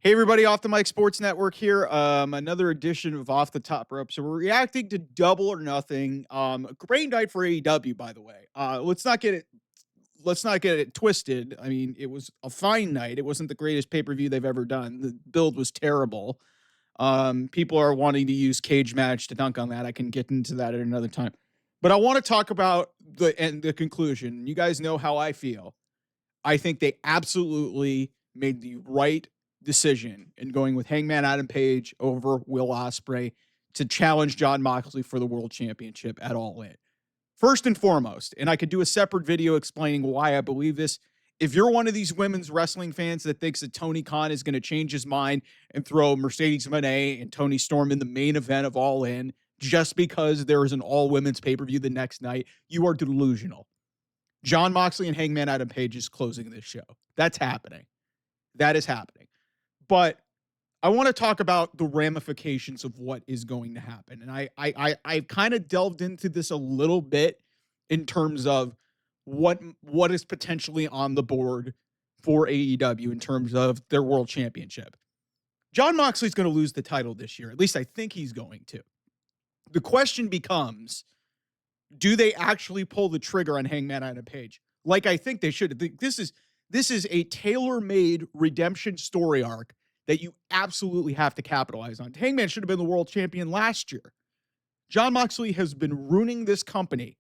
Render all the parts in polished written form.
Hey, everybody, Off the Mic Sports Network here. Another edition of Off the Top Rope. So we're reacting to Double or Nothing. A great night for AEW, by the way. Let's not get it twisted. I mean, it was a fine night. It wasn't the greatest pay-per-view they've ever done. The build was terrible. People are wanting to use cage match to dunk on that. I can get into that at another time. But I want to talk about the conclusion. You guys know how I feel. I think they absolutely made the right decision in going with Hangman Adam Page over Will Ospreay to challenge Jon Moxley for the World Championship at All In. First and foremost, and I could do a separate video explaining why I believe this. If you're one of these women's wrestling fans that thinks that Tony Khan is going to change his mind and throw Mercedes Moné and Tony Storm in the main event of All In just because there is an all-women's pay-per-view the next night, you are delusional. Jon Moxley and Hangman Adam Page is closing this show. That's happening. That is happening. But I want to talk about the ramifications of what is going to happen. And I kind of delved into this a little bit in terms of what is potentially on the board for AEW in terms of their world championship. Jon Moxley's going to lose the title this year. At least I think he's going to. The question becomes, do they actually pull the trigger on Hangman Adam Page? Like I think they should. This is a tailor-made redemption story arc that you absolutely have to capitalize on. Hangman should have been the world champion last year. Jon Moxley has been ruining this company.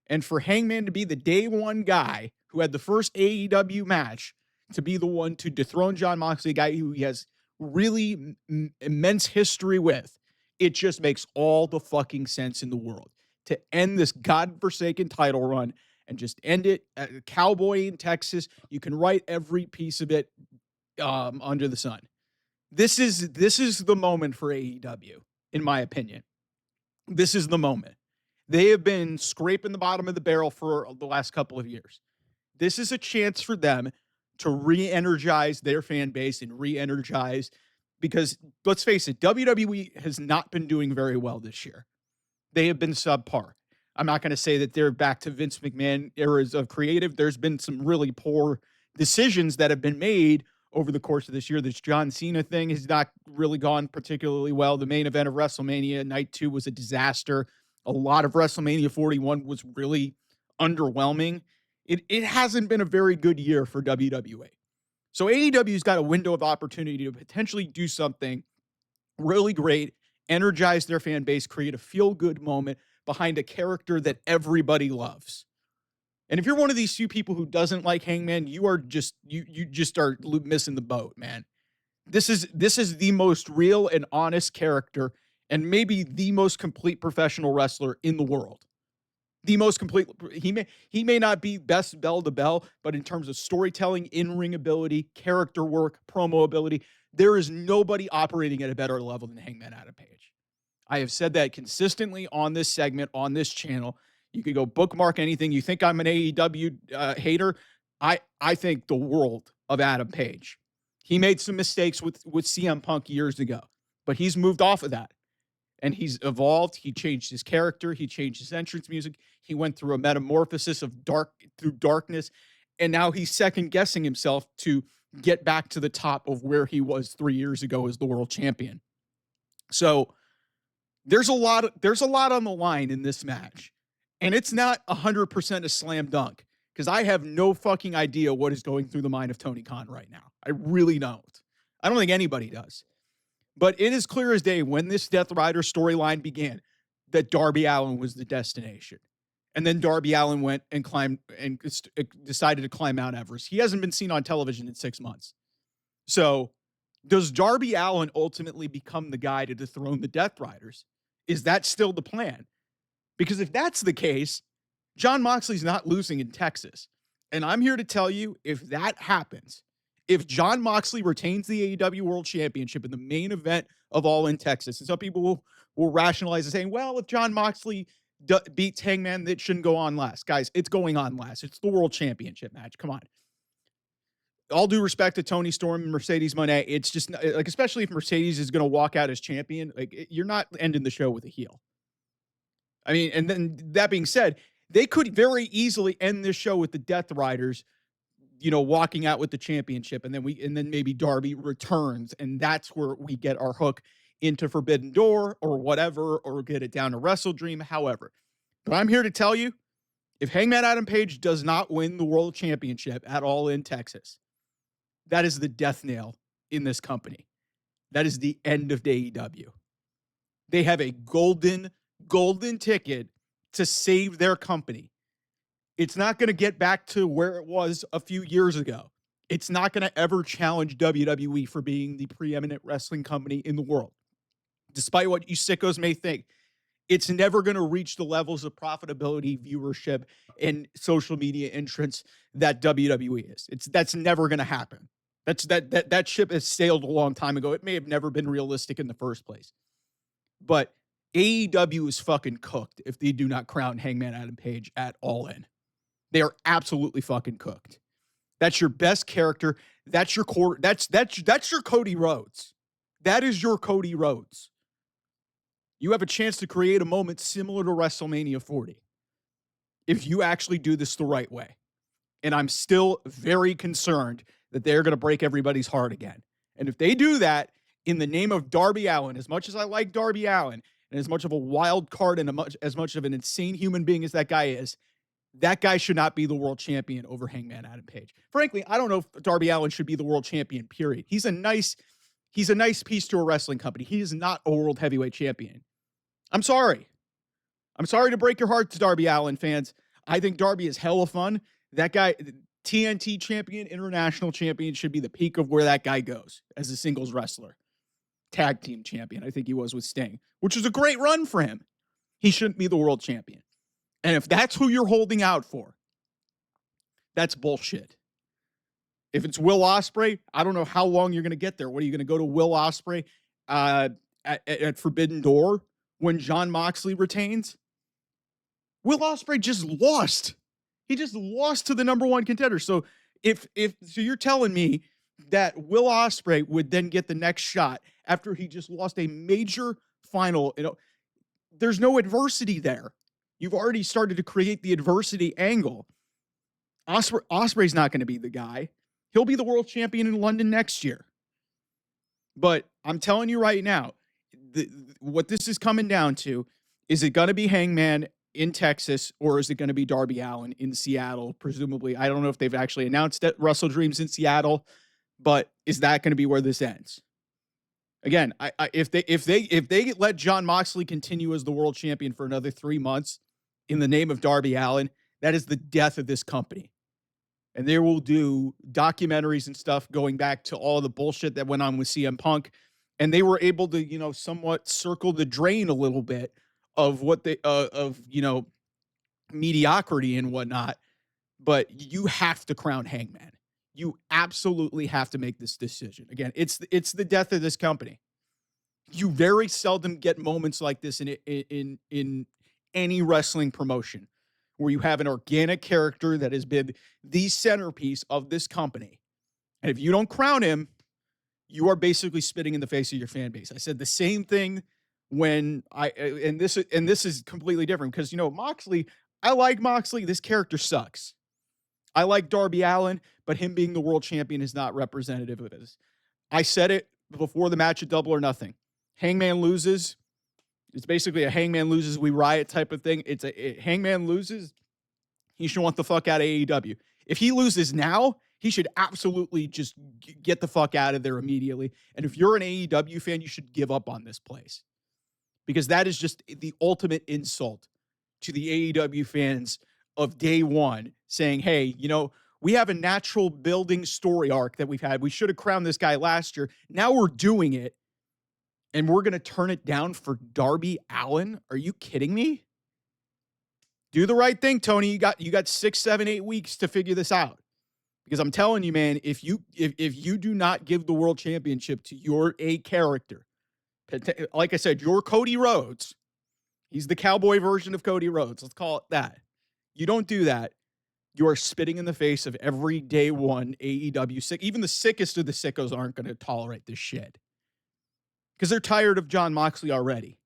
And for Hangman to be the day one guy who had the first AEW match to be the one to dethrone Jon Moxley, a guy who he has really immense history with, it just makes all the fucking sense in the world to end this godforsaken title run and just end it at a Cowboy in Texas. You can write every piece of it under the sun. This is the moment for AEW, in my opinion. This is the moment. They have been scraping the bottom of the barrel for the last couple of years. This is a chance for them to re-energize their fan base and re-energize, because let's face it, WWE has not been doing very well this year. They have been subpar. I'm not going to say that they're back to Vince McMahon eras of creative. There's been some really poor decisions that have been made over the course of this year. This John Cena thing has not really gone particularly well. The main event of WrestleMania Night 2 was a disaster. A lot of WrestleMania 41 was really underwhelming. It hasn't been a very good year for WWE. So AEW's got a window of opportunity to potentially do something really great, energize their fan base, create a feel-good moment behind a character that everybody loves. And if you're one of these few people who doesn't like Hangman, you are just you just are missing the boat, man. This is the most real and honest character, and maybe the most complete professional wrestler in the world. The most complete. He may not be best bell to bell, but in terms of storytelling, in-ring ability, character work, promo ability, there is nobody operating at a better level than Hangman Adam Page. I have said that consistently on this segment, on this channel. You could go bookmark anything. You think I'm an AEW hater? I think the world of Adam Page. He made some mistakes with CM Punk years ago, but he's moved off of that. And he's evolved. He changed his character. He changed his entrance music. He went through a metamorphosis of darkness. And now he's second guessing himself to get back to the top of where he was 3 years ago as the world champion. So there's a lot on the line in this match. And it's not 100% a slam dunk, because I have no fucking idea what is going through the mind of Tony Khan right now. I really don't. I don't think anybody does. But it is clear as day when this Death Rider storyline began that Darby Allin was the destination. And then Darby Allin went and climbed and decided to climb Mount Everest. He hasn't been seen on television in 6 months. So does Darby Allin ultimately become the guy to dethrone the Death Riders? Is that still the plan? Because if that's the case, Jon Moxley's not losing in Texas. And I'm here to tell you, if that happens, if Jon Moxley retains the AEW World Championship in the main event of All In Texas, and some people will rationalize it saying, well, if Jon Moxley beats Hangman, it shouldn't go on last. Guys, it's going on last. It's the World Championship match. Come on. All due respect to Tony Storm and Mercedes Moné, it's just like, especially if Mercedes is going to walk out as champion, like, you're not ending the show with a heel. I mean, and then that being said, they could very easily end this show with the Death Riders walking out with the championship, and then maybe Darby returns, and that's where we get our hook into Forbidden Door or whatever, or get it down to Wrestle Dream, however. But I'm here to tell you, if Hangman Adam Page does not win the world championship at All In Texas, that is the death nail in this company. That is the end of AEW. They have a golden ticket to save their company. It's not going to get back to where it was a few years ago. It's not going to ever challenge WWE for being the preeminent wrestling company in the world. Despite what you sickos may think, it's never going to reach the levels of profitability, viewership, and social media entrance that WWE is. That's never going to happen. That ship has sailed a long time ago. It may have never been realistic in the first place. But AEW is fucking cooked if they do not crown Hangman Adam Page at All In. They are absolutely fucking cooked. That's your best character. That's your core. That's your Cody Rhodes. That is your Cody Rhodes. You have a chance to create a moment similar to WrestleMania 40 if you actually do this the right way. And I'm still very concerned that they're going to break everybody's heart again. And if they do that in the name of Darby Allin, as much as I like Darby Allin, and as much of a wild card and as much of an insane human being as that guy should not be the world champion over Hangman Adam Page. Frankly, I don't know if Darby Allin should be the world champion, period. He's a nice piece to a wrestling company. He is not a world heavyweight champion. I'm sorry. I'm sorry to break your hearts, Darby Allin fans. I think Darby is hella fun. That guy, TNT champion, international champion, should be the peak of where that guy goes as a singles wrestler. Tag team champion, I think he was with Sting, which was a great run for him. He shouldn't be the world champion. And if that's who you're holding out for, that's bullshit. If it's Will Ospreay, I don't know how long you're going to get there. What are you going to go to Will Ospreay at Forbidden Door when Jon Moxley retains? Will Ospreay just lost. He just lost to the number one contender. So if you're telling me that Will Ospreay would then get the next shot after he just lost a major final, there's no adversity there. You've already started to create the adversity angle. Ospreay's not going to be the guy. He'll be the world champion in London next year. But I'm telling you right now, what this is coming down to, is it going to be Hangman in Texas, or is it going to be Darby Allin in Seattle? Presumably, I don't know if they've actually announced that Wrestle Dreams in Seattle, but is that going to be where this ends? Again, if they let Jon Moxley continue as the world champion for another 3 months in the name of Darby Allin, that is the death of this company. And they will do documentaries and stuff going back to all the bullshit that went on with CM Punk. And they were able to, somewhat circle the drain a little bit of what they, mediocrity and whatnot. But you have to crown Hangman. You absolutely have to make this decision. Again, it's the death of this company. You very seldom get moments like this in any wrestling promotion, where you have an organic character that has been the centerpiece of this company. And if you don't crown him, you are basically spitting in the face of your fan base. I said the same thing when and this is completely different because, Moxley, I like Moxley. This character sucks. I like Darby Allin, but him being the world champion is not representative of this. I said it before the match at Double or Nothing. Hangman loses. It's basically a Hangman loses, we riot type of thing. Hangman loses, he should want the fuck out of AEW. If he loses now, he should absolutely just get the fuck out of there immediately. And if you're an AEW fan, you should give up on this place. Because that is just the ultimate insult to the AEW fans of day one, saying, hey, we have a natural building story arc that we've had. We should have crowned this guy last year. Now we're doing it. And we're going to turn it down for Darby Allin? Are you kidding me? Do the right thing, Tony. You got 6, 7, 8 weeks to figure this out. Because I'm telling you, man, if you do not give the world championship to your A character, like I said, your Cody Rhodes, he's the cowboy version of Cody Rhodes. Let's call it that. You don't do that, you are spitting in the face of every day one AEW sick. Even the sickest of the sickos aren't going to tolerate this shit. Because they're tired of Jon Moxley already.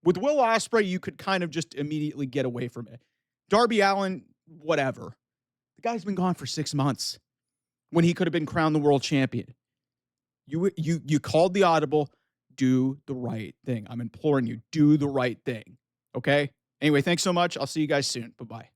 With Will Ospreay, you could kind of just immediately get away from it. Darby Allin, whatever. The guy's been gone for 6 months. when he could have been crowned the world champion. You called the audible. Do the right thing. I'm imploring you. Do the right thing. Okay? Anyway, thanks so much. I'll see you guys soon. Bye-bye.